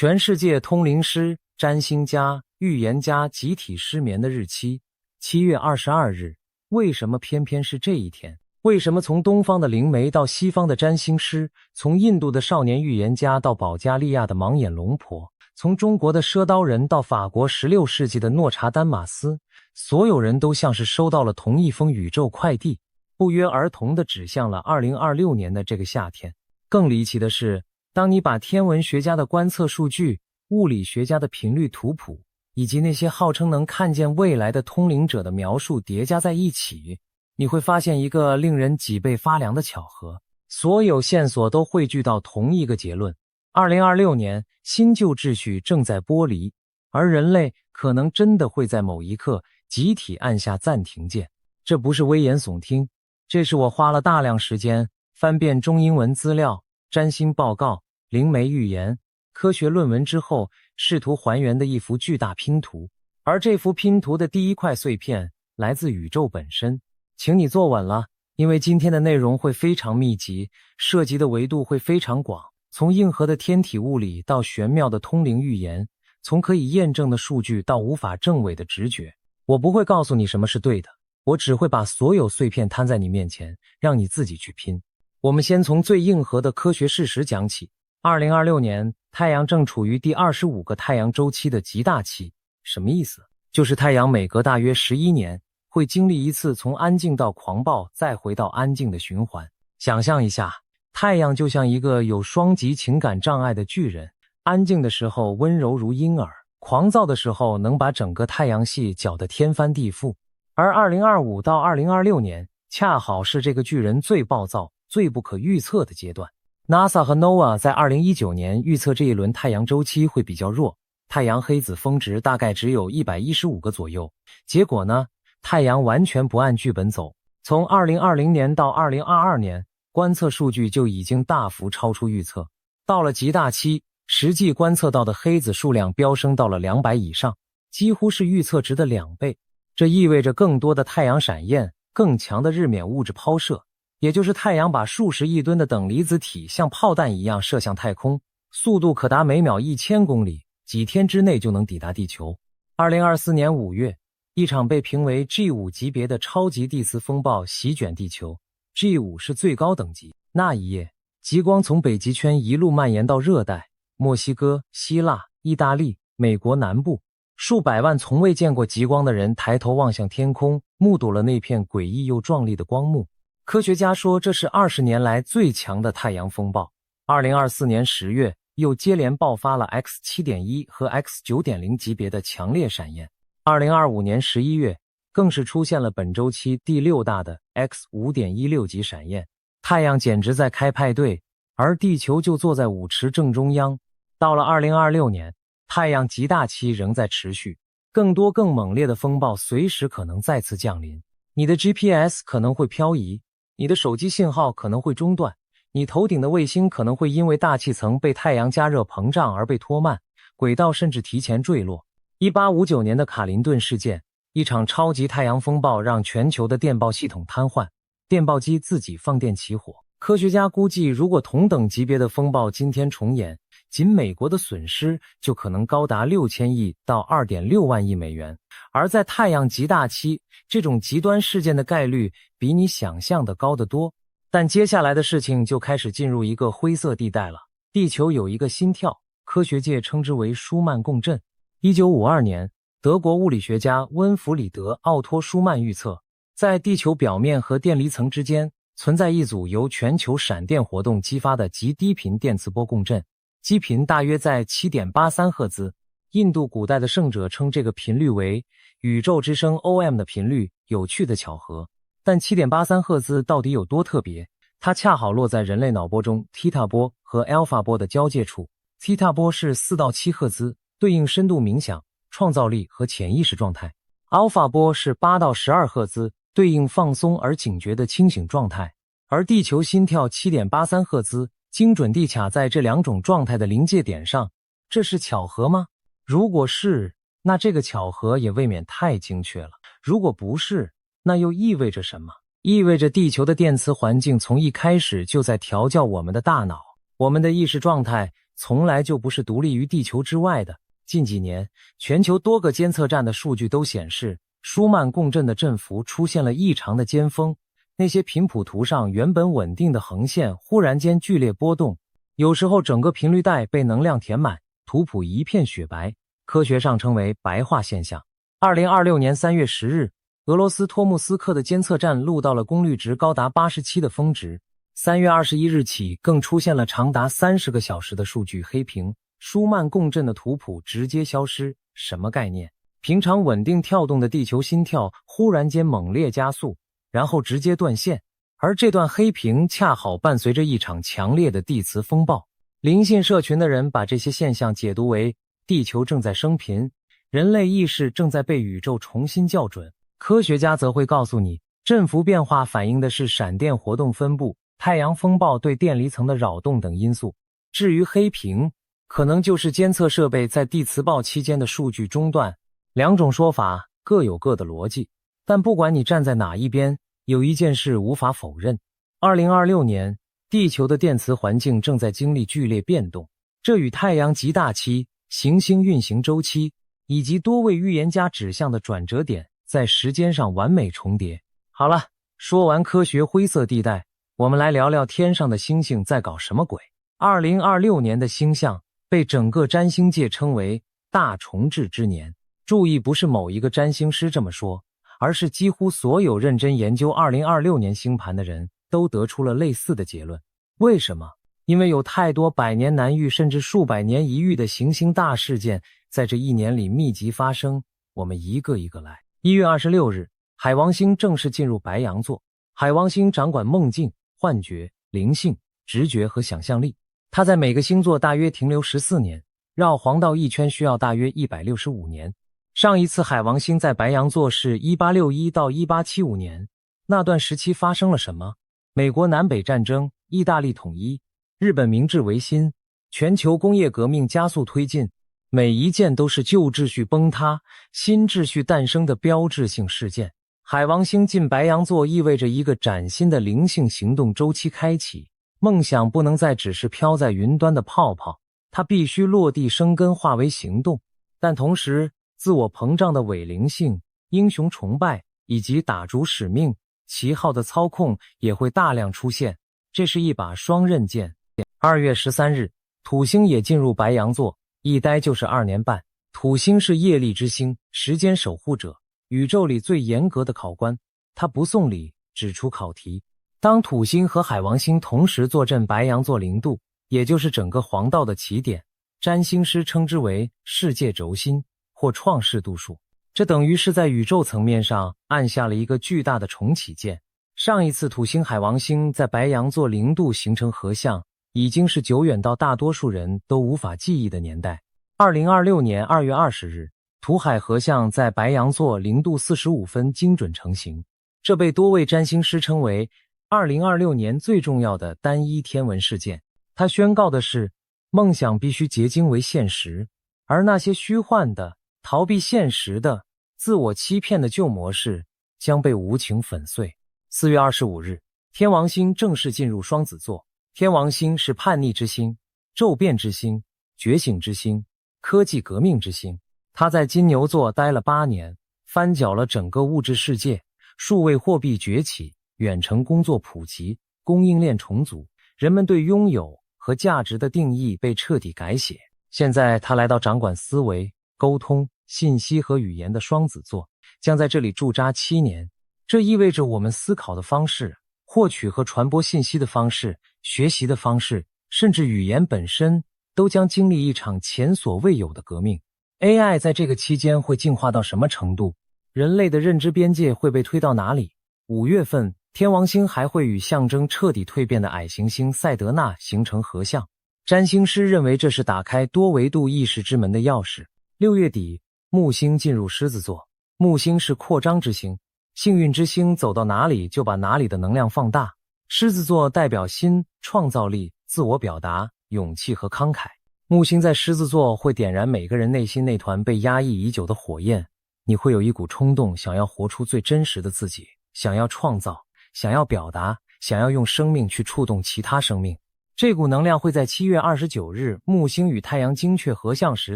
全世界通灵师、占星家、预言家集体失眠的日期，7月22日。为什么偏偏是这一天？为什么从东方的灵媒到西方的占星师，从印度的少年预言家到保加利亚的盲眼龙婆，从中国的赊刀人到法国16世纪的诺查丹马斯，所有人都像是收到了同一封宇宙快递，不约而同地指向了2026年的这个夏天。更离奇的是，当你把天文学家的观测数据、物理学家的频率图谱，以及那些号称能看见未来的通灵者的描述叠加在一起，你会发现一个令人脊背发凉的巧合。所有线索都汇聚到同一个结论：2026年，新旧秩序正在剥离，而人类可能真的会在某一刻集体按下暂停键。这不是危言耸听，这是我花了大量时间翻遍中英文资料、占星报告、灵媒预言、科学论文之后，试图还原的一幅巨大拼图。而这幅拼图的第一块碎片来自宇宙本身。请你坐稳了，因为今天的内容会非常密集，涉及的维度会非常广，从硬核的天体物理到玄妙的通灵预言，从可以验证的数据到无法证伪的直觉。我不会告诉你什么是对的，我只会把所有碎片摊在你面前，让你自己去拼。我们先从最硬核的科学事实讲起。2026年，太阳正处于第25个太阳周期的极大期。什么意思？就是太阳每隔大约11年会经历一次从安静到狂暴再回到安静的循环。想象一下，太阳就像一个有双极情感障碍的巨人，安静的时候温柔如婴儿，狂躁的时候能把整个太阳系搅得天翻地覆。而2025到2026年恰好是这个巨人最暴躁、最不可预测的阶段。NASA 和 NOAA 在2019年预测这一轮太阳周期会比较弱，太阳黑子峰值大概只有115个左右。结果呢，太阳完全不按剧本走。从2020年到2022年，观测数据就已经大幅超出预测。到了极大期，实际观测到的黑子数量飙升到了200以上，几乎是预测值的2倍。这意味着更多的太阳闪焰，更强的日冕物质抛射。也就是太阳把数十亿吨的等离子体像炮弹一样射向太空，速度可达每秒1000公里，几天之内就能抵达地球。2024年5月，一场被评为 G5 级别的超级地磁风暴席卷地球。G5 是最高等级。那一夜，极光从北极圈一路蔓延到热带、墨西哥、希腊、意大利、美国南部。数百万从未见过极光的人抬头望向天空，目睹了那片诡异又壮丽的光幕。科学家说这是20年来最强的太阳风暴。2024年10月，又接连爆发了 X7.1 和 X9.0 级别的强烈闪焰。2025年11月，更是出现了本周期第6大的 X5.16 级闪焰。太阳简直在开派对，而地球就坐在舞池正中央。到了2026年，太阳极大期仍在持续，更多更猛烈的风暴随时可能再次降临。你的 GPS 可能会漂移，你的手机信号可能会中断，你头顶的卫星可能会因为大气层被太阳加热膨胀而被拖慢，轨道甚至提前坠落。1859年的卡林顿事件，一场超级太阳风暴让全球的电报系统瘫痪，电报机自己放电起火。科学家估计，如果同等级别的风暴今天重演，仅美国的损失就可能高达6000亿到 2.6 万亿美元。而在太阳极大期，这种极端事件的概率比你想象的高得多。但接下来的事情就开始进入一个灰色地带了。地球有一个心跳，科学界称之为舒曼共振。1952年，德国物理学家温弗里德·奥托·舒曼预测，在地球表面和电离层之间存在一组由全球闪电活动激发的极低频电磁波共振，基频大约在 7.83 赫兹。印度古代的圣者称这个频率为宇宙之声 OM 的频率。有趣的巧合，但 7.83 赫兹到底有多特别？它恰好落在人类脑波中 θ 波和 α 波的交界处。θ 波是4到7赫兹，对应深度冥想、创造力和潜意识状态。α 波是8到12赫兹，对应放松而警觉的清醒状态。而地球心跳 7.83 赫兹，精准地卡在这两种状态的临界点上。这是巧合吗？如果是，那这个巧合也未免太精确了。如果不是，那又意味着什么？意味着地球的电磁环境从一开始就在调教我们的大脑，我们的意识状态从来就不是独立于地球之外的。近几年，全球多个监测站的数据都显示，舒曼共振的振幅出现了异常的尖峰，那些频谱图上原本稳定的横线忽然间剧烈波动，有时候整个频率带被能量填满，图谱一片雪白，科学上称为白化现象。2026年3月10日，俄罗斯托木斯克的监测站录到了功率值高达87的峰值。3月21日起，更出现了长达30个小时的数据黑屏，舒曼共振的图谱直接消失。什么概念？平常稳定跳动的地球心跳忽然间猛烈加速，然后直接断线，而这段黑屏恰好伴随着一场强烈的地磁风暴。灵性社群的人把这些现象解读为地球正在升频，人类意识正在被宇宙重新校准。科学家则会告诉你，振幅变化反映的是闪电活动分布、太阳风暴对电离层的扰动等因素。至于黑屏，可能就是监测设备在地磁暴期间的数据中断。两种说法各有各的逻辑，但不管你站在哪一边，有一件事无法否认。2026年，地球的电磁环境正在经历剧烈变动，这与太阳极大期、行星运行周期以及多位预言家指向的转折点在时间上完美重叠。好了，说完科学灰色地带，我们来聊聊天上的星星在搞什么鬼。2026年的星象被整个占星界称为大重置之年。注意，不是某一个占星师这么说，而是几乎所有认真研究2026年星盘的人都得出了类似的结论。为什么？因为有太多百年难遇甚至数百年一遇的行星大事件在这一年里密集发生，我们一个一个来。1月26日，海王星正式进入白羊座。海王星掌管梦境、幻觉、灵性、直觉和想象力。它在每个星座大约停留14年，绕黄道一圈需要大约165年。上一次海王星在白羊座是1861到1875年，那段时期发生了什么？美国南北战争、意大利统一、日本明治维新、全球工业革命加速推进，每一件都是旧秩序崩塌、新秩序诞生的标志性事件。海王星进白羊座意味着一个崭新的灵性行动周期开启，梦想不能再只是飘在云端的泡泡，它必须落地生根化为行动。但同时，自我膨胀的伪灵性、英雄崇拜以及打逐使命、旗号的操控也会大量出现，这是一把双刃剑。2月13日，土星也进入白羊座，一待就是2年半。土星是业力之星，时间守护者，宇宙里最严格的考官，它不送礼，只出考题。当土星和海王星同时坐镇白羊座0度，也就是整个黄道的起点，占星师称之为世界轴心或创世度数，这等于是在宇宙层面上按下了一个巨大的重启键。上一次土星海王星在白羊座0度形成合相，已经是久远到大多数人都无法记忆的年代。2026年2月20日，土海合相在白羊座0度45分精准成型，这被多位占星师称为2026年最重要的单一天文事件。它宣告的是，梦想必须结晶为现实，而那些虚幻的、逃避现实的、自我欺骗的旧模式将被无情粉碎。4月25日，天王星正式进入双子座。天王星是叛逆之星、骤变之星、觉醒之星、科技革命之星。它在金牛座待了8年，翻搅了整个物质世界，数位货币崛起，远程工作普及，供应链重组，人们对拥有和价值的定义被彻底改写。现在他来到掌管思维、沟通、信息和语言的双子座，将在这里驻扎7年。这意味着我们思考的方式、获取和传播信息的方式、学习的方式，甚至语言本身，都将经历一场前所未有的革命。AI 在这个期间会进化到什么程度？人类的认知边界会被推到哪里？5月份，天王星还会与象征彻底蜕变的矮行星赛德纳形成合相。占星师认为这是打开多维度意识之门的钥匙。6月底，木星进入狮子座。木星是扩张之星，幸运之星走到哪里就把哪里的能量放大。狮子座代表心、创造力、自我表达、勇气和慷慨。木星在狮子座会点燃每个人内心那团被压抑已久的火焰，你会有一股冲动，想要活出最真实的自己，想要创造，想要表达，想要用生命去触动其他生命。这股能量会在7月29日木星与太阳精确合相时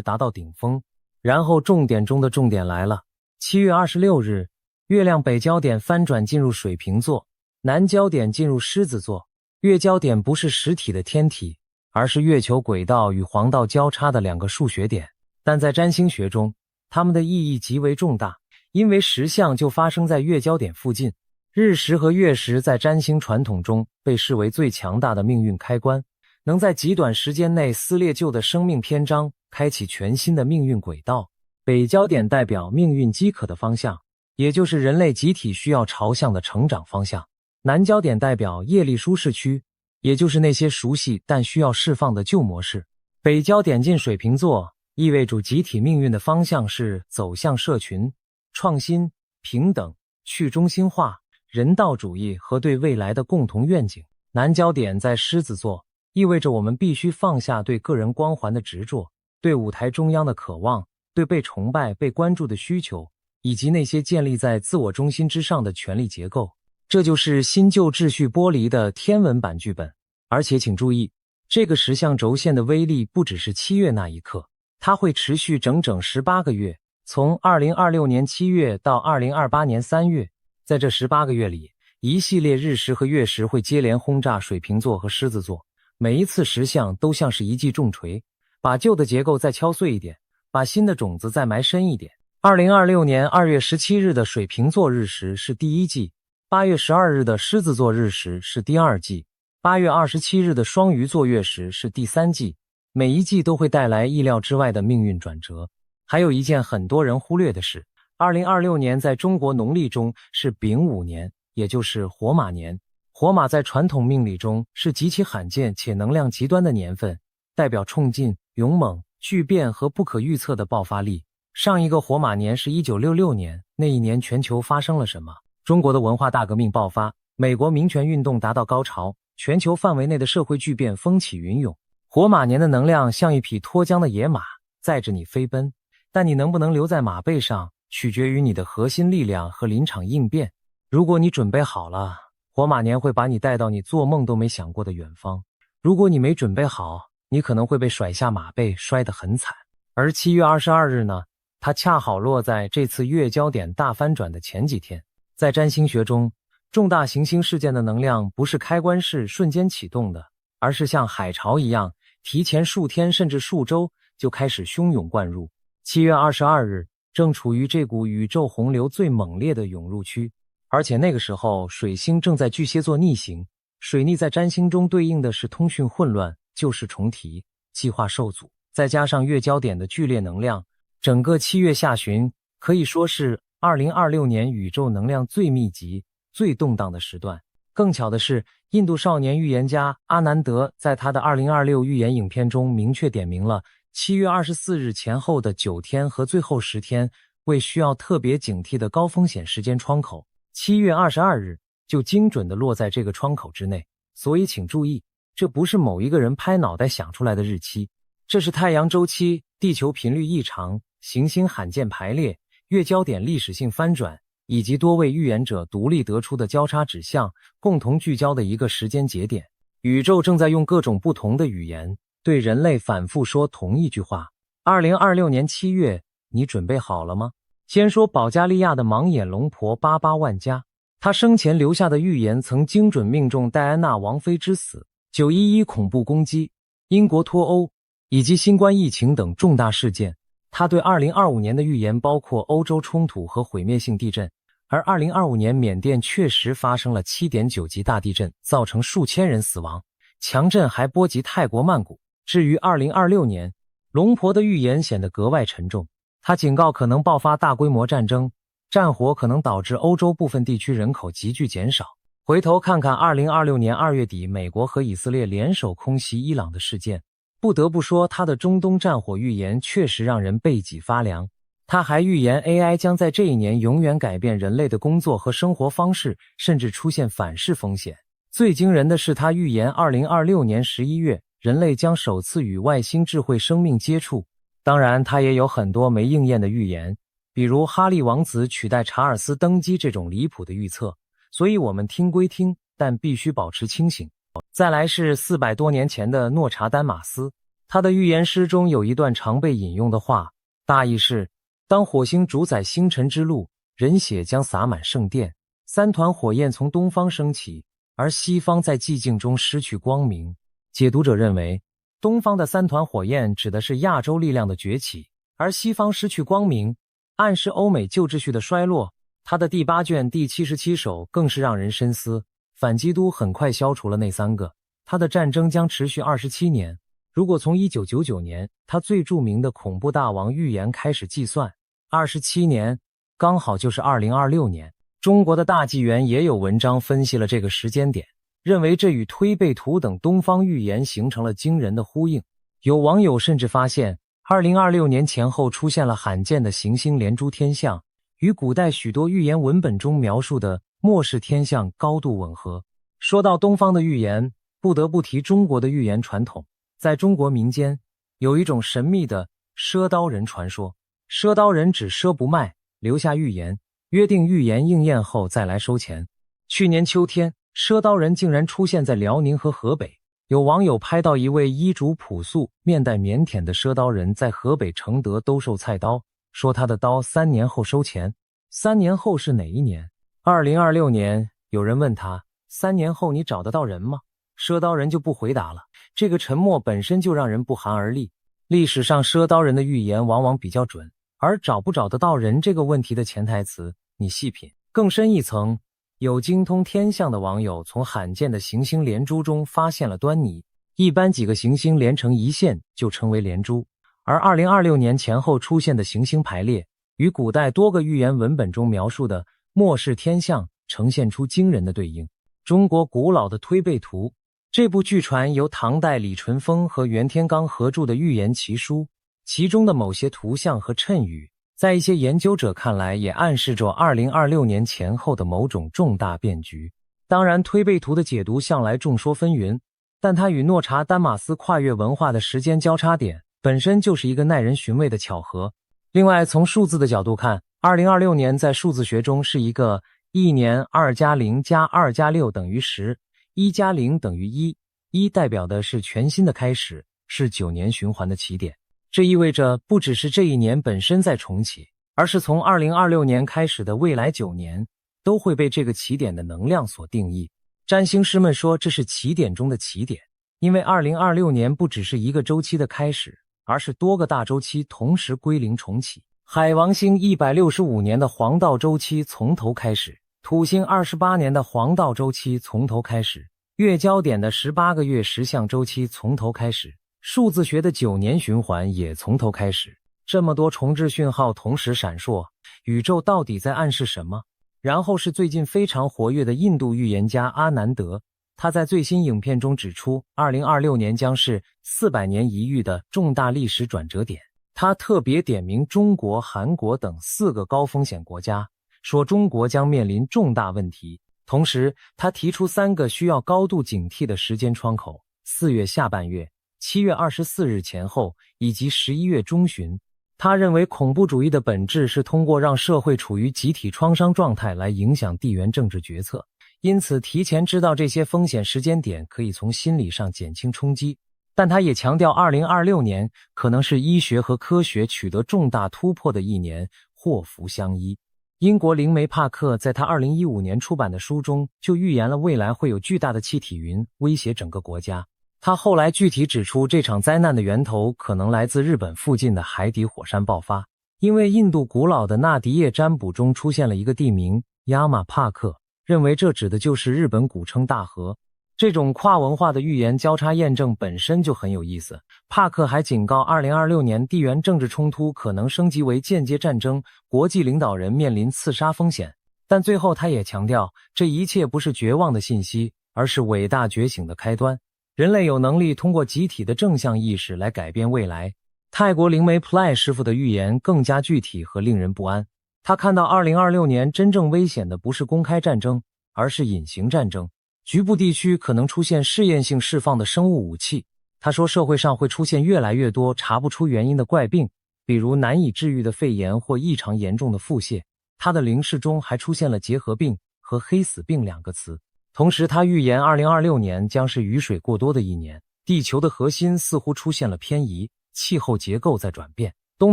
达到顶峰。然后重点中的重点来了，7月26日，月亮北焦点翻转进入水瓶座，南焦点进入狮子座。月焦点不是实体的天体，而是月球轨道与黄道交叉的两个数学点，但在占星学中，它们的意义极为重大，因为实相就发生在月焦点附近。日食和月食在占星传统中被视为最强大的命运开关，能在极短时间内撕裂旧的生命篇章，开启全新的命运轨道。北焦点代表命运饥渴的方向，也就是人类集体需要朝向的成长方向。南焦点代表业力舒适区，也就是那些熟悉但需要释放的旧模式。北焦点进水瓶座，意味着集体命运的方向是走向社群、创新、平等、去中心化、人道主义和对未来的共同愿景。南焦点在狮子座，意味着我们必须放下对个人光环的执着，对舞台中央的渴望，对被崇拜、被关注的需求，以及那些建立在自我中心之上的权力结构。这就是新旧秩序剥离的天文版剧本。而且请注意，这个十象轴线的威力不只是7月那一刻，它会持续整整18个月，从2026年7月到2028年3月。在这18个月里，一系列日食和月食会接连轰炸水瓶座和狮子座，每一次实相都像是一记重锤，把旧的结构再敲碎一点，把新的种子再埋深一点。2026年2月17日的水瓶座日食是第一季，8月12日的狮子座日食是第二季，8月27日的双鱼座月食是第三季。每一季都会带来意料之外的命运转折。还有一件很多人忽略的事，2026年在中国农历中是丙午年，也就是火马年。火马在传统命理中是极其罕见且能量极端的年份，代表冲劲、勇猛、巨变和不可预测的爆发力。上一个火马年是1966年，那一年全球发生了什么？中国的文化大革命爆发，美国民权运动达到高潮，全球范围内的社会巨变风起云涌。火马年的能量像一匹脱缰的野马，载着你飞奔，但你能不能留在马背上，取决于你的核心力量和临场应变。如果你准备好了，火马年会把你带到你做梦都没想过的远方。如果你没准备好，你可能会被甩下马背，摔得很惨。而7月22日呢，它恰好落在这次月焦点大翻转的前几天。在占星学中，重大行星事件的能量不是开关式瞬间启动的，而是像海潮一样，提前数天甚至数周就开始汹涌灌入。7月22日正处于这股宇宙洪流最猛烈的涌入区，而且那个时候水星正在巨蟹座逆行。水逆在占星中对应的是通讯混乱、旧事重提、计划受阻，再加上月焦点的剧烈能量，整个7月下旬可以说是2026年宇宙能量最密集、最动荡的时段。更巧的是，印度少年预言家阿南德在他的2026预言影片中明确点明了7月24日前后的9天和最后10天为需要特别警惕的高风险时间窗口。7月22日就精准地落在这个窗口之内，所以请注意，这不是某一个人拍脑袋想出来的日期，这是太阳周期、地球频率异常、行星罕见排列、月焦点历史性翻转，以及多位预言者独立得出的交叉指向共同聚焦的一个时间节点。宇宙正在用各种不同的语言对人类反复说同一句话。2026年7月，你准备好了吗？先说保加利亚的盲眼龙婆巴巴万加，她生前留下的预言曾精准命中戴安娜王妃之死、911恐怖攻击、英国脱欧以及新冠疫情等重大事件。他对2025年的预言包括欧洲冲突和毁灭性地震，而2025年缅甸确实发生了 7.9 级大地震，造成数千人死亡，强震还波及泰国曼谷。至于2026年，龙婆的预言显得格外沉重，他警告可能爆发大规模战争，战火可能导致欧洲部分地区人口急剧减少。回头看看2026年2月底美国和以色列联手空袭伊朗的事件，不得不说他的中东战火预言确实让人背脊发凉。他还预言 AI 将在这一年永远改变人类的工作和生活方式，甚至出现反噬风险。最惊人的是，他预言2026年11月人类将首次与外星智慧生命接触。当然他也有很多没应验的预言，比如哈利王子取代查尔斯登基这种离谱的预测。所以我们听归听，但必须保持清醒。再来是400多年前的诺查丹马斯，他的预言诗中有一段常被引用的话，大意是：当火星主宰星辰之路，人血将洒满圣殿，3团火焰从东方升起，而西方在寂静中失去光明。解读者认为，东方的3团火焰指的是亚洲力量的崛起，而西方失去光明，暗示欧美旧秩序的衰落。他的第8卷第77首更是让人深思，反基督很快消除了那3个，他的战争将持续27年。如果从1999年他最著名的恐怖大王预言开始计算，27年刚好就是2026年。中国的大纪元也有文章分析了这个时间点，认为这与推背图等东方预言形成了惊人的呼应。有网友甚至发现2026年前后出现了罕见的行星连珠天象，与古代许多预言文本中描述的末世天象高度吻合。说到东方的预言，不得不提中国的预言传统。在中国民间，有一种神秘的赊刀人传说。赊刀人只赊不卖，留下预言，约定预言应验后再来收钱。去年秋天，赊刀人竟然出现在辽宁和河北。有网友拍到一位衣着朴素、面带腼腆的赊刀人在河北承德兜售菜刀，说他的刀3年后收钱。3年后是哪一年？2026年。有人问他，3年后你找得到人吗？赊刀人就不回答了。这个沉默本身就让人不寒而栗。历史上赊刀人的预言往往比较准，而找不找得到人这个问题的潜台词，你细品更深一层。有精通天象的网友从罕见的行星连珠中发现了端倪。一般几个行星连成一线就称为连珠，而2026年前后出现的行星排列，与古代多个预言文本中描述的末世天象呈现出惊人的对应。中国古老的推背图，这部据传由唐代李淳风和袁天罡合著的预言奇书，其中的某些图像和谶语，在一些研究者看来也暗示着2026年前后的某种重大变局。当然，推背图的解读向来众说纷纭，但它与诺查丹马斯跨越文化的时间交叉点本身就是一个耐人寻味的巧合。另外，从数字的角度看，2026年在数字学中是一个一年2加0加2加6等于10， 1加0等于1， 1代表的是全新的开始，是9年循环的起点。这意味着不只是这一年本身在重启，而是从2026年开始的未来9年都会被这个起点的能量所定义。占星师们说这是起点中的起点，因为2026年不只是一个周期的开始，而是多个大周期同时归零重启。海王星165年的黄道周期从头开始，土星28年的黄道周期从头开始，月交点的18个月十象周期从头开始，数字学的9年循环也从头开始。这么多重置讯号同时闪烁，宇宙到底在暗示什么？然后是最近非常活跃的印度预言家阿南德，他在最新影片中指出2026年将是400年一遇的重大历史转折点。他特别点名中国、韩国等4个高风险国家，说中国将面临重大问题。同时，他提出3个需要高度警惕的时间窗口：4月下半月、7月24日前后以及11月中旬。他认为恐怖主义的本质是通过让社会处于集体创伤状态来影响地缘政治决策，因此提前知道这些风险时间点可以从心理上减轻冲击。但他也强调2026年可能是医学和科学取得重大突破的一年，祸福相依。英国灵媒帕克在他2015年出版的书中就预言了未来会有巨大的气体云威胁整个国家。他后来具体指出，这场灾难的源头可能来自日本附近的海底火山爆发，因为印度古老的纳迪叶占卜中出现了一个地名亚马帕克，认为这指的就是日本古称大和。这种跨文化的预言交叉验证本身就很有意思。帕克还警告2026年地缘政治冲突可能升级为间接战争，国际领导人面临刺杀风险。但最后他也强调，这一切不是绝望的信息，而是伟大觉醒的开端。人类有能力通过集体的正向意识来改变未来。泰国灵媒 Play 师傅的预言更加具体和令人不安。他看到2026年真正危险的不是公开战争，而是隐形战争。局部地区可能出现试验性释放的生物武器。他说社会上会出现越来越多查不出原因的怪病，比如难以治愈的肺炎或异常严重的腹泻。他的灵视中还出现了结核病和黑死病2个词。同时他预言2026年将是雨水过多的一年，地球的核心似乎出现了偏移，气候结构在转变，东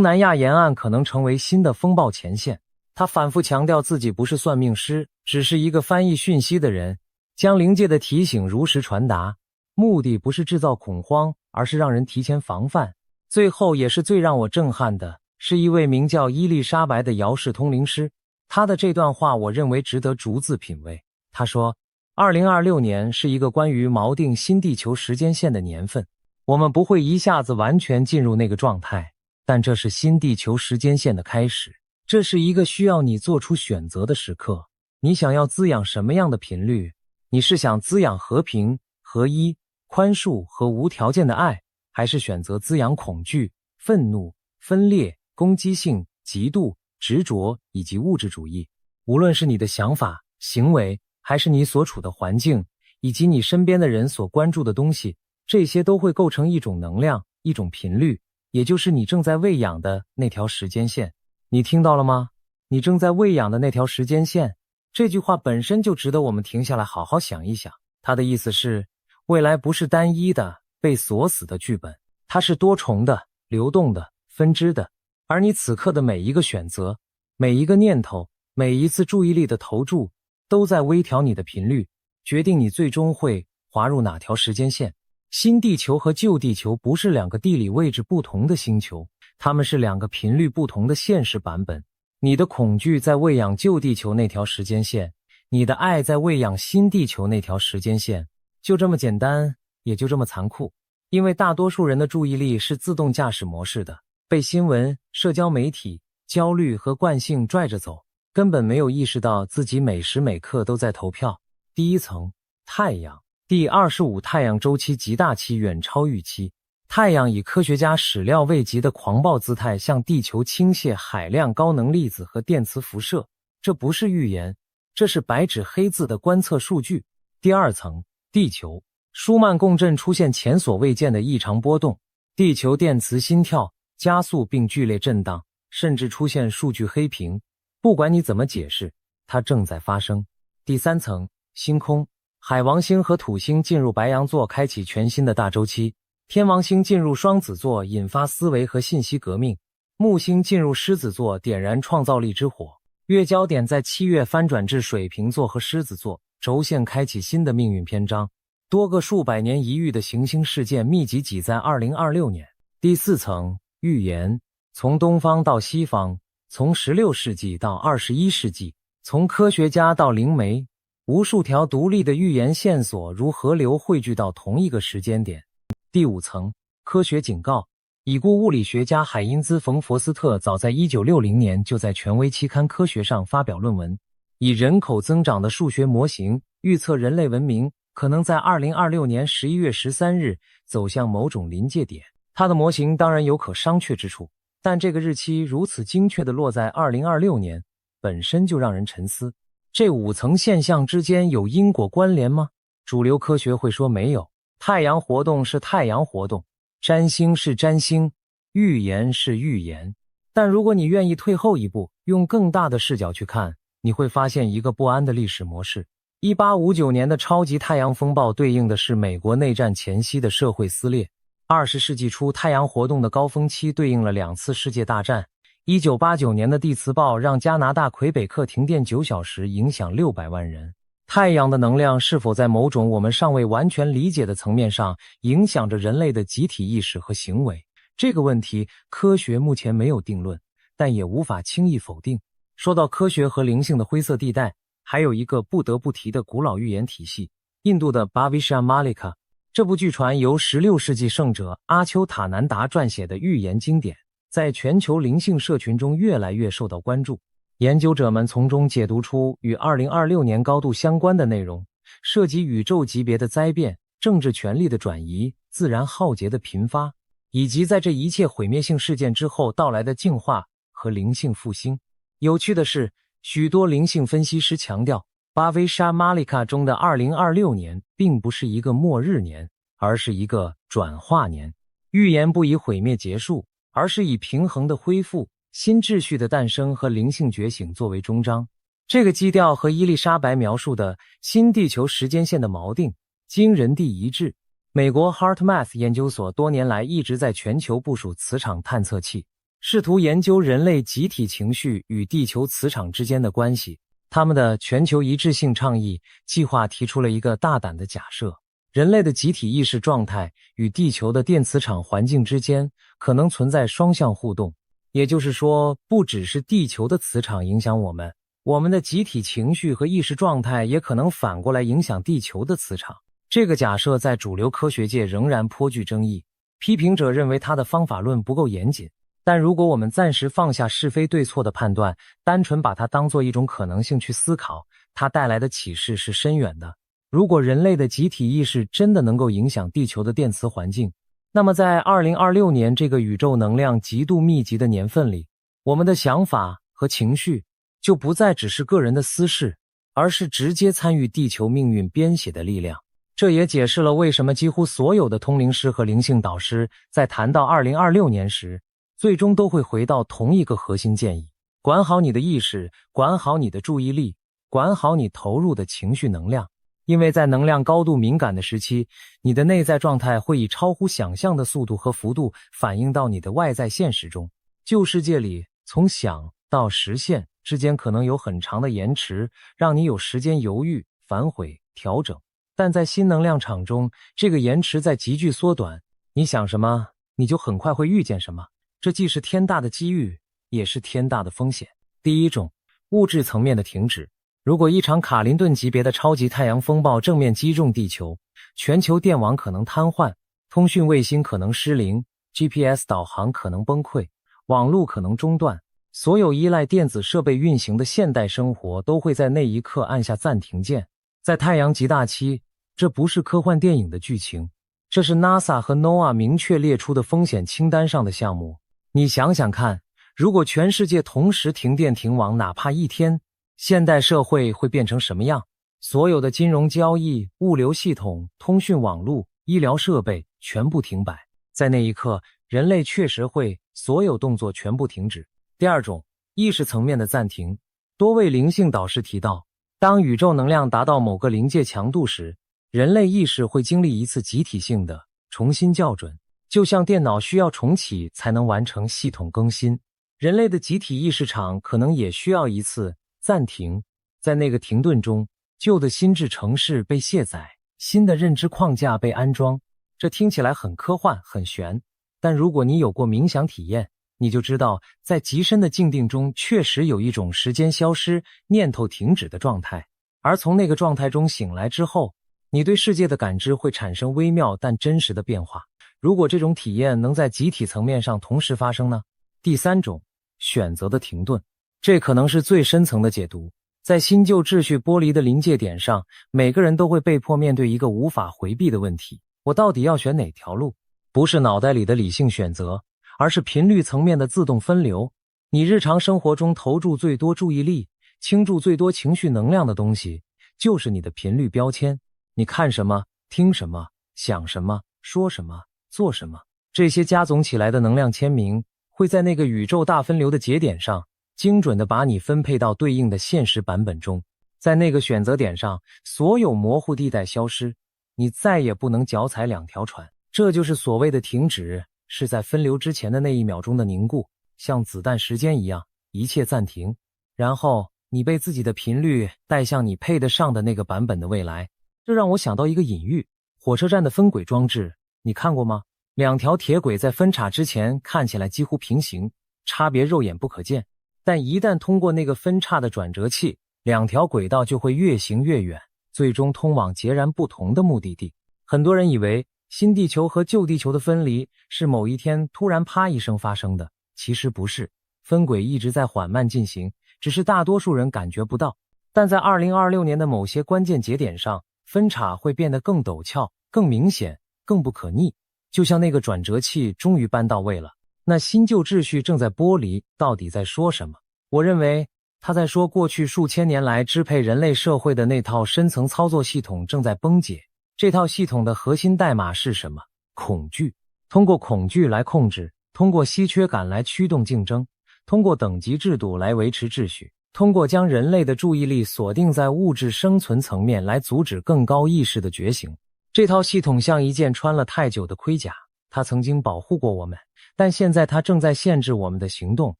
南亚沿岸可能成为新的风暴前线。他反复强调自己不是算命师，只是一个翻译讯息的人，将灵界的提醒如实传达，目的不是制造恐慌，而是让人提前防范。最后也是最让我震撼的，是一位名叫伊丽莎白的姚氏通灵师，他的这段话我认为值得逐字品味。他说，2026年是一个关于锚定新地球时间线的年份，我们不会一下子完全进入那个状态，但这是新地球时间线的开始，这是一个需要你做出选择的时刻。你想要滋养什么样的频率？你是想滋养和平、合一、宽恕和无条件的爱，还是选择滋养恐惧、愤怒、分裂、攻击性、嫉妒、执着以及物质主义？无论是你的想法、行为，还是你所处的环境，以及你身边的人所关注的东西，这些都会构成一种能量，一种频率，也就是你正在喂养的那条时间线。你听到了吗？你正在喂养的那条时间线。这句话本身就值得我们停下来好好想一想。它的意思是，未来不是单一的、被锁死的剧本，它是多重的、流动的、分支的。而你此刻的每一个选择、每一个念头、每一次注意力的投注，都在微调你的频率，决定你最终会滑入哪条时间线。新地球和旧地球不是两个地理位置不同的星球，它们是两个频率不同的现实版本。你的恐惧在喂养旧地球那条时间线，你的爱在喂养新地球那条时间线。就这么简单，也就这么残酷。因为大多数人的注意力是自动驾驶模式的，被新闻、社交媒体、焦虑和惯性拽着走，根本没有意识到自己每时每刻都在投票。第一层，太阳。第25太阳周期极大期远超预期。太阳以科学家始料未及的狂暴姿态向地球倾泻海量高能粒子和电磁辐射，这不是预言，这是白纸黑字的观测数据。第二层，地球。舒曼共振出现前所未见的异常波动，地球电磁心跳加速并剧烈震荡，甚至出现数据黑屏。不管你怎么解释，它正在发生。第三层，星空。海王星和土星进入白羊座，开启全新的大周期。天王星进入双子座，引发思维和信息革命。木星进入狮子座，点燃创造力之火。月焦点在7月翻转至水瓶座和狮子座，轴线开启新的命运篇章。多个数百年一遇的行星事件密集挤在2026年。第四层，预言。从东方到西方，从16世纪到21世纪，从科学家到灵媒，无数条独立的预言线索如河流汇聚到同一个时间点。第五层，科学警告。已故物理学家海因兹·冯·佛斯特早在1960年就在权威期刊《科学》上发表论文，以人口增长的数学模型预测人类文明可能在2026年11月13日走向某种临界点。他的模型当然有可商榷之处，但这个日期如此精确地落在2026年，本身就让人沉思。这5层现象之间有因果关联吗？主流科学会说没有。太阳活动是太阳活动，占星是占星，预言是预言。但如果你愿意退后一步，用更大的视角去看，你会发现一个不安的历史模式。1859年的超级太阳风暴对应的是美国内战前夕的社会撕裂。20世纪初太阳活动的高峰期对应了2次世界大战。1989年的地磁暴让加拿大魁北克停电9小时，影响600万人。太阳的能量是否在某种我们尚未完全理解的层面上影响着人类的集体意识和行为？这个问题科学目前没有定论，但也无法轻易否定。说到科学和灵性的灰色地带，还有一个不得不提的古老预言体系——印度的 Bhavishya-Malika。这部据传由16世纪圣者阿丘塔南达撰写的预言经典，在全球灵性社群中越来越受到关注。研究者们从中解读出与2026年高度相关的内容，涉及宇宙级别的灾变、政治权力的转移、自然浩劫的频发，以及在这一切毁灭性事件之后到来的净化和灵性复兴。有趣的是，许多灵性分析师强调，巴维沙马里卡中的2026年并不是一个末日年，而是一个转化年。预言不以毁灭结束，而是以平衡的恢复、新秩序的诞生和灵性觉醒作为终章。这个基调和伊丽莎白描述的新地球时间线的锚定惊人地一致。美国 HeartMath 研究所多年来一直在全球部署磁场探测器，试图研究人类集体情绪与地球磁场之间的关系。他们的全球一致性倡议计划提出了一个大胆的假设：人类的集体意识状态与地球的电磁场环境之间可能存在双向互动。也就是说，不只是地球的磁场影响我们，我们的集体情绪和意识状态也可能反过来影响地球的磁场。这个假设在主流科学界仍然颇具争议，批评者认为它的方法论不够严谨。但如果我们暂时放下是非对错的判断，单纯把它当作一种可能性去思考，它带来的启示是深远的。如果人类的集体意识真的能够影响地球的电磁环境，那么在2026年这个宇宙能量极度密集的年份里，我们的想法和情绪就不再只是个人的私事，而是直接参与地球命运编写的力量。这也解释了为什么几乎所有的通灵师和灵性导师在谈到2026年时，最终都会回到同一个核心建议：管好你的意识，管好你的注意力，管好你投入的情绪能量。因为在能量高度敏感的时期，你的内在状态会以超乎想象的速度和幅度反映到你的外在现实中。旧世界里，从想到实现之间可能有很长的延迟，让你有时间犹豫、反悔、调整。但在新能量场中，这个延迟在急剧缩短，你想什么，你就很快会遇见什么。这既是天大的机遇，也是天大的风险。第一种，物质层面的停止。如果一场卡林顿级别的超级太阳风暴正面击中地球，全球电网可能瘫痪，通讯卫星可能失灵， GPS 导航可能崩溃，网络可能中断，所有依赖电子设备运行的现代生活都会在那一刻按下暂停键。在太阳极大期，这不是科幻电影的剧情，这是 NASA 和 NOAA 明确列出的风险清单上的项目。你想想看，如果全世界同时停电停网哪怕一天，现代社会会变成什么样？所有的金融交易、物流系统、通讯网络、医疗设备全部停摆。在那一刻，人类确实会所有动作全部停止。第二种，意识层面的暂停。多位灵性导师提到，当宇宙能量达到某个临界强度时，人类意识会经历一次集体性的重新校准，就像电脑需要重启才能完成系统更新，人类的集体意识场可能也需要一次暂停。在那个停顿中，旧的心智程式被卸载，新的认知框架被安装。这听起来很科幻很玄，但如果你有过冥想体验，你就知道在极深的静定中确实有一种时间消失、念头停止的状态。而从那个状态中醒来之后，你对世界的感知会产生微妙但真实的变化。如果这种体验能在集体层面上同时发生呢？第三种，选择的停顿。这可能是最深层的解读。在新旧秩序剥离的临界点上，每个人都会被迫面对一个无法回避的问题：我到底要选哪条路？不是脑袋里的理性选择，而是频率层面的自动分流。你日常生活中投注最多注意力、倾注最多情绪能量的东西，就是你的频率标签。你看什么、听什么、想什么、说什么、做什么，这些加总起来的能量签名，会在那个宇宙大分流的节点上，精准地把你分配到对应的现实版本中。在那个选择点上，所有模糊地带消失，你再也不能脚踩两条船。这就是所谓的停止，是在分流之前的那一秒钟的凝固，像子弹时间一样，一切暂停，然后你被自己的频率带向你配得上的那个版本的未来。这让我想到一个隐喻，火车站的分轨装置，你看过吗？两条铁轨在分叉之前看起来几乎平行，差别肉眼不可见，但一旦通过那个分叉的转折器，两条轨道就会越行越远，最终通往截然不同的目的地。很多人以为新地球和旧地球的分离是某一天突然啪一声发生的，其实不是，分轨一直在缓慢进行，只是大多数人感觉不到。但在2026年的某些关键节点上，分叉会变得更陡峭、更明显、更不可逆，就像那个转折器终于搬到位了。那新旧秩序正在剥离，到底在说什么？我认为他在说，过去数千年来支配人类社会的那套深层操作系统正在崩解。这套系统的核心代码是什么？恐惧。通过恐惧来控制，通过稀缺感来驱动竞争，通过等级制度来维持秩序。通过将人类的注意力锁定在物质生存层面来阻止更高意识的觉醒。这套系统像一件穿了太久的盔甲，它曾经保护过我们，但现在它正在限制我们的行动，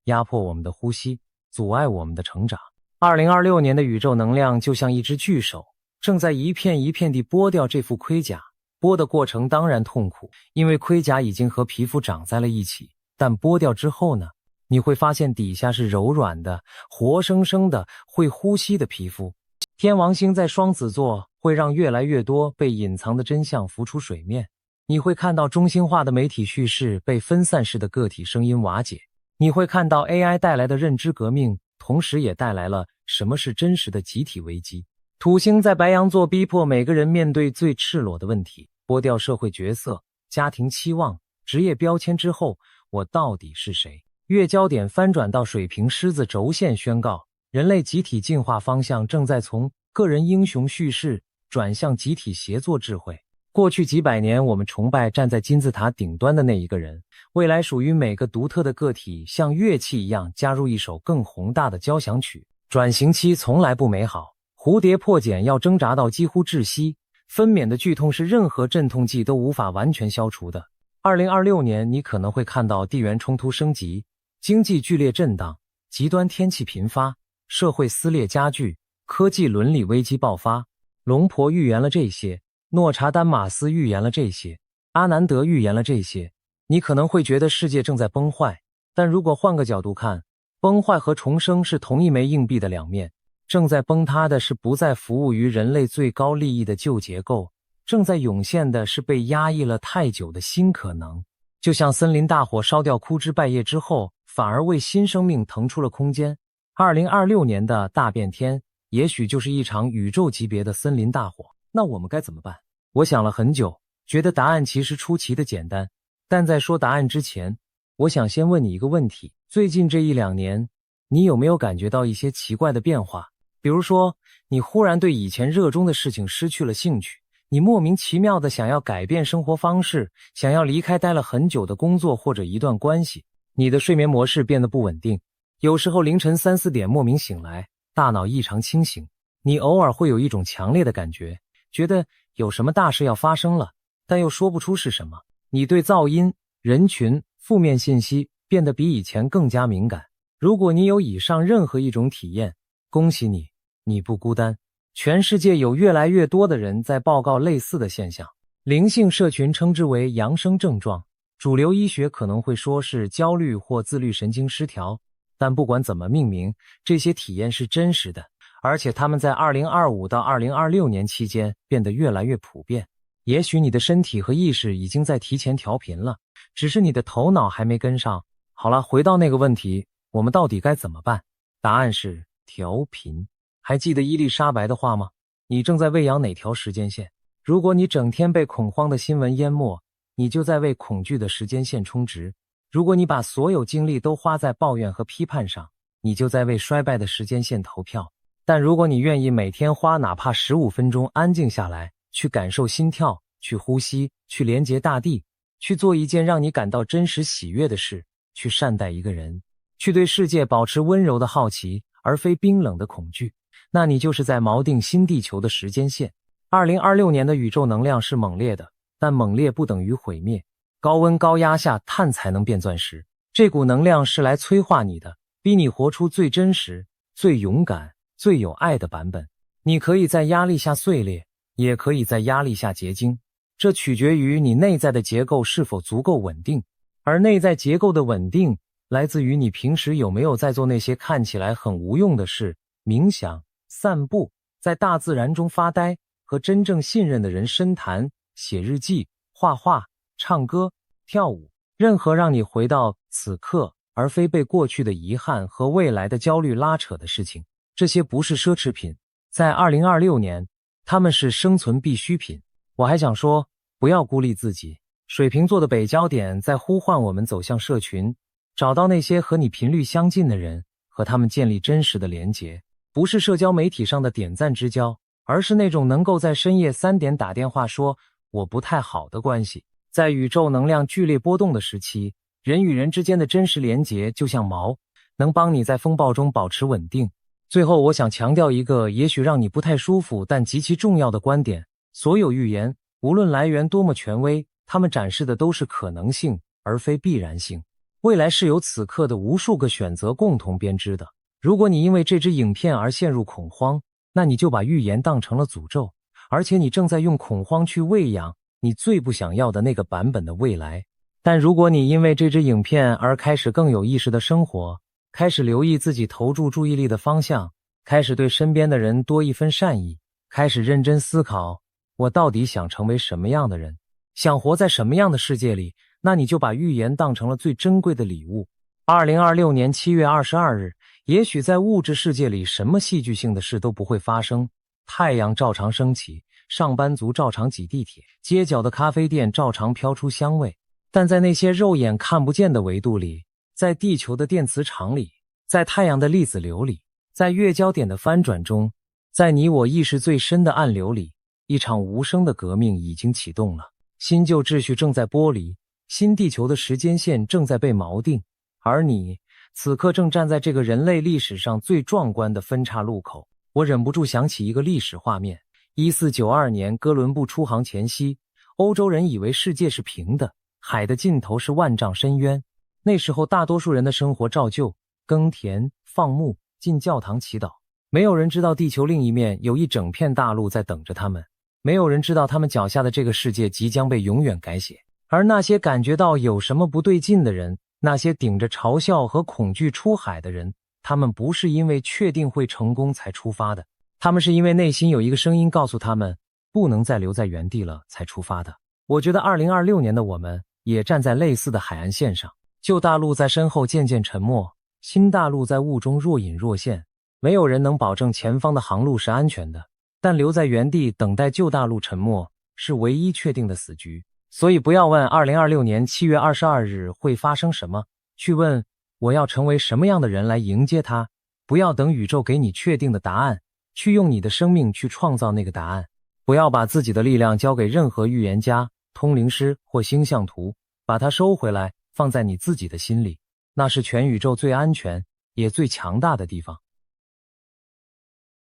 压迫我们的呼吸，阻碍我们的成长。2026年的宇宙能量就像一只巨手，正在一片一片地剥掉这副盔甲。剥的过程当然痛苦，因为盔甲已经和皮肤长在了一起，但剥掉之后呢，你会发现底下是柔软的、活生生的、会呼吸的皮肤。天王星在双子座会让越来越多被隐藏的真相浮出水面，你会看到中心化的媒体叙事被分散式的个体声音瓦解，你会看到 AI 带来的认知革命，同时也带来了什么是真实的集体危机。土星在白羊座逼迫每个人面对最赤裸的问题，剥掉社会角色、家庭期望、职业标签之后，我到底是谁？月焦点翻转到水瓶狮子轴线，宣告人类集体进化方向正在从个人英雄叙事转向集体协作智慧。过去几百年，我们崇拜站在金字塔顶端的那一个人，未来属于每个独特的个体，像乐器一样加入一首更宏大的交响曲。转型期从来不美好，蝴蝶破茧要挣扎到几乎窒息，分娩的剧痛是任何镇痛剂都无法完全消除的。2026年，你可能会看到地缘冲突升级，经济剧烈震荡，极端天气频发，社会撕裂加剧，科技伦理危机爆发。龙婆预言了这些，诺查丹马斯预言了这些，阿南德预言了这些。你可能会觉得世界正在崩坏，但如果换个角度看，崩坏和重生是同一枚硬币的两面。正在崩塌的是不再服务于人类最高利益的旧结构，正在涌现的是被压抑了太久的新可能。就像森林大火烧掉枯枝败叶之后，反而为新生命腾出了空间。2026年的大变天，也许就是一场宇宙级别的森林大火。那我们该怎么办？我想了很久，觉得答案其实出奇的简单。但在说答案之前，我想先问你一个问题：最近这1-2年，你有没有感觉到一些奇怪的变化？比如说，你忽然对以前热衷的事情失去了兴趣，你莫名其妙的想要改变生活方式，想要离开待了很久的工作或者一段关系，你的睡眠模式变得不稳定，有时候凌晨3、4点莫名醒来，大脑异常清醒，你偶尔会有一种强烈的感觉，觉得有什么大事要发生了，但又说不出是什么。你对噪音、人群、负面信息变得比以前更加敏感。如果你有以上任何一种体验，恭喜你，你不孤单。全世界有越来越多的人在报告类似的现象。灵性社群称之为扬升症状，主流医学可能会说是焦虑或自律神经失调，但不管怎么命名，这些体验是真实的，而且它们在2025到2026年期间变得越来越普遍。也许你的身体和意识已经在提前调频了，只是你的头脑还没跟上。好了，回到那个问题，我们到底该怎么办？答案是调频。还记得伊丽莎白的话吗？你正在喂养哪条时间线？如果你整天被恐慌的新闻淹没，你就在为恐惧的时间线充值；如果你把所有精力都花在抱怨和批判上，你就在为衰败的时间线投票。但如果你愿意每天花哪怕15分钟安静下来，去感受心跳，去呼吸，去连接大地，去做一件让你感到真实喜悦的事，去善待一个人，去对世界保持温柔的好奇，而非冰冷的恐惧，那你就是在锚定新地球的时间线。2026年的宇宙能量是猛烈的，但猛烈不等于毁灭。高温高压下，碳才能变钻石。这股能量是来催化你的，逼你活出最真实、最勇敢、最有爱的版本。你可以在压力下碎裂，也可以在压力下结晶，这取决于你内在的结构是否足够稳定。而内在结构的稳定来自于你平时有没有在做那些看起来很无用的事，冥想、散步，在大自然中发呆，和真正信任的人深谈，写日记、画画、唱歌、跳舞，任何让你回到此刻，而非被过去的遗憾和未来的焦虑拉扯的事情。这些不是奢侈品，在2026年，它们是生存必需品。我还想说，不要孤立自己。水瓶座的北焦点在呼唤我们走向社群，找到那些和你频率相近的人，和他们建立真实的连结。不是社交媒体上的点赞之交，而是那种能够在深夜3点打电话说我不太好的关系。在宇宙能量剧烈波动的时期，人与人之间的真实连结就像锚，能帮你在风暴中保持稳定。最后我想强调一个也许让你不太舒服但极其重要的观点，所有预言，无论来源多么权威，它们展示的都是可能性，而非必然性。未来是由此刻的无数个选择共同编织的。如果你因为这支影片而陷入恐慌，那你就把预言当成了诅咒，而且你正在用恐慌去喂养你最不想要的那个版本的未来。但如果你因为这支影片而开始更有意识的生活，开始留意自己投注注意力的方向，开始对身边的人多一分善意，开始认真思考，我到底想成为什么样的人，想活在什么样的世界里，那你就把预言当成了最珍贵的礼物。2026年7月22日，也许在物质世界里什么戏剧性的事都不会发生，太阳照常升起，上班族照常挤地铁，街角的咖啡店照常飘出香味。但在那些肉眼看不见的维度里，在地球的电磁场里，在太阳的粒子流里，在月焦点的翻转中，在你我意识最深的暗流里，一场无声的革命已经启动了。新旧秩序正在剥离，新地球的时间线正在被锚定，而你此刻正站在这个人类历史上最壮观的分岔路口。我忍不住想起一个历史画面：1492年哥伦布出航前夕，欧洲人以为世界是平的，海的尽头是万丈深渊。那时候大多数人的生活照旧，耕田、放牧、进教堂祈祷。没有人知道地球另一面有一整片大陆在等着他们，没有人知道他们脚下的这个世界即将被永远改写。而那些感觉到有什么不对劲的人，那些顶着嘲笑和恐惧出海的人，他们不是因为确定会成功才出发的，他们是因为内心有一个声音告诉他们不能再留在原地了才出发的。我觉得2026年的我们也站在类似的海岸线上，旧大陆在身后渐渐沉没，新大陆在雾中若隐若现。没有人能保证前方的航路是安全的，但留在原地等待旧大陆沉没是唯一确定的死局。所以不要问2026年7月22日会发生什么，去问我要成为什么样的人来迎接它。不要等宇宙给你确定的答案，去用你的生命去创造那个答案。不要把自己的力量交给任何预言家、通灵师或星象图，把它收回来，放在你自己的心里，那是全宇宙最安全也最强大的地方。